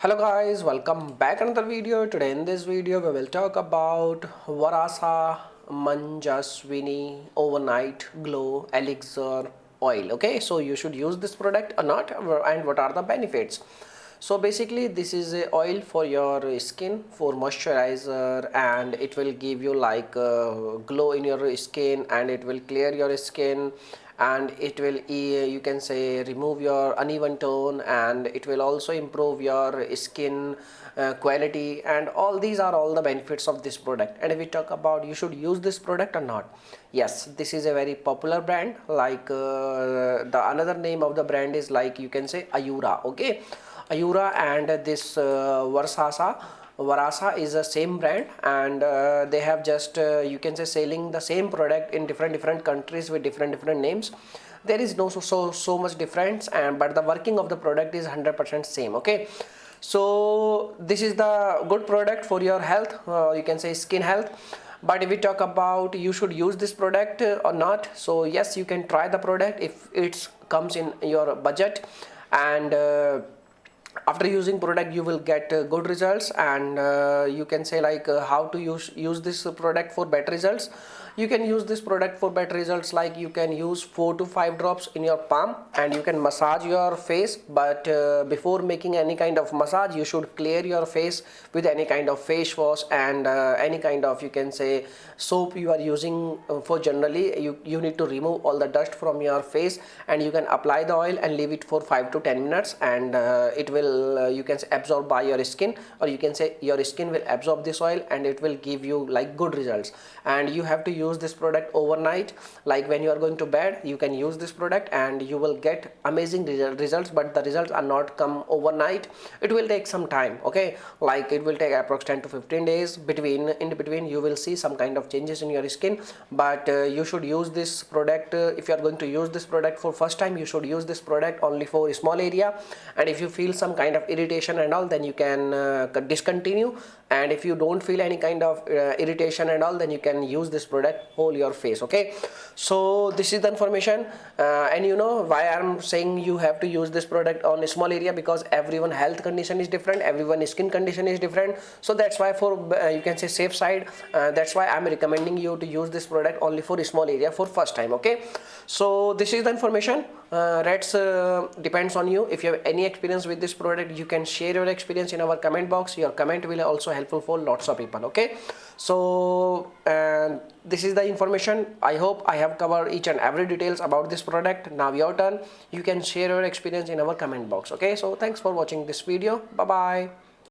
Hello guys, welcome back another video. Today in this video we will talk about Varaasa Manjasvini overnight glow elixir oil. Okay, so you should use this product or not, and what are the benefits. So basically this is a oil for your skin, for moisturizer, and it will give you like glow in your skin, and it will clear your skin, and it will you can say remove your uneven tone, and it will also improve your skin quality, and all these are all the benefits of this product. And if we talk about you should use this product or not, yes, this is a very popular brand. Like the another name of the brand is like you can say Ayura. Okay, Ayura and this Varaasa is the same brand, and they have just you can say selling the same product in different countries with different names. There is no so much difference, and but the working of the product is 100% same. Okay, so this is the good product for your health, you can say skin health. But if we talk about you should use this product or not, so yes, you can try the product if it comes in your budget, and after using product you will get good results. And you can say like how to use this product for better results. You can use this product for better results, like you can use 4 to 5 drops in your palm, and you can massage your face. But before making any kind of massage, you should clear your face with any kind of face wash, and any kind of you can say soap you are using. For generally you need to remove all the dust from your face, and you can apply the oil and leave it for 5 to 10 minutes, and it will you can say absorb by your skin, or you can say your skin will absorb this oil, and it will give you like good results. And you have to use this product overnight, like when you are going to bed you can use this product, and you will get amazing results. But the results are not come overnight, it will take some time. Okay, like it will take approx 10 to 15 days. In between you will see some kind of changes in your skin. But you should use this product if you are going to use this product for first time, you should use this product only for a small area. And if you feel some kind of irritation and all, then you can discontinue. And if you don't feel any kind of irritation and all, then you can use this product whole your face. Okay, so this is the information. And you know why I'm saying you have to use this product on a small area, because everyone health condition is different, everyone's skin condition is different. So that's why for you can say safe side, that's why I'm recommending you to use this product only for a small area for first time. Okay, so this is the information. Rest depends on you. If you have any experience with this product, you can share your experience in our comment box. Your comment will also helpful for lots of people. Okay, so this is the information. I hope I have covered each and every details about this product. Now your turn, you can share your experience in our comment box. Okay, so thanks for watching this video. Bye bye.